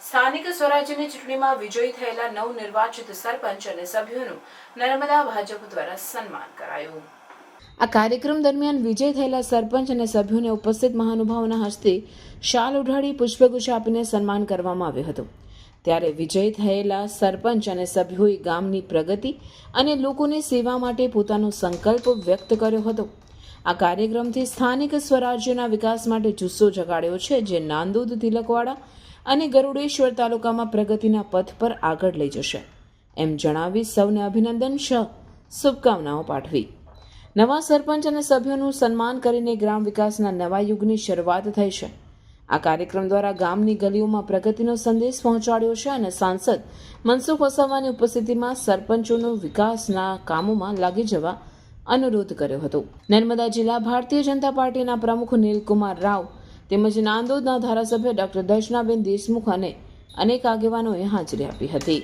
સ્થાનિક સ્વરાજ્યની ચૂંટણીમાં વિજયી થયેલા નવનિર્વાચિત સરપંચ અને સભ્યોનું નર્મદા ભાજપ દ્વારા સન્માન કરાયું। આ કાર્યક્રમ દરમિયાન વિજય થયેલા સરપંચ અને સભ્યોને ઉપસ્થિત મહાનુભાવોના હસ્તે શાલ ઉઢાડી પુષ્પગુચ્છ આપીને સન્માન કરવામાં આવ્યું હતું। ત્યારે વિજય થયેલા સરપંચ અને સભ્યોએ ગામની પ્રગતિ અને લોકોની સેવા માટે પોતાનો સંકલ્પ વ્યક્ત કર્યો હતો। આ કાર્યક્રમથી સ્થાનિક સ્વરાજ્યના વિકાસ માટે જુસ્સો જગાડ્યો છે, જે નાંદોદ, તિલકવાડા અને ગરુડેશ્વર તાલુકામાં પ્રગતિના પથ પર આગળ લઈ જશે, એમ જણાવી સૌને અભિનંદન શુભકામનાઓ પાઠવી। નવા સરપંચ અને સભ્યોનું સન્માન કરીને ગ્રામ વિકાસના નવા યુગની શરૂઆત થઈ છે। આ કાર્યક્રમ દ્વારા ગામની ગલીઓમાં પ્રગતિનો સંદેશ પહોંચાડ્યો છે અને સાંસદ મનસુખ વસાવાની ઉપસ્થિતિમાં સરપંચોનો વિકાસના કામોમાં લાગી જવા અનુરોધ કર્યો હતો। નર્મદા જિલ્લા ભારતીય જનતા પાર્ટીના પ્રમુખ નીલકુમાર રાવ તેમજ નાંદોદના ધારાસભ્ય ડોક્ટર દર્શનાબેન દેશમુખ અને અનેક આગેવાનોએ હાજરી આપી હતી।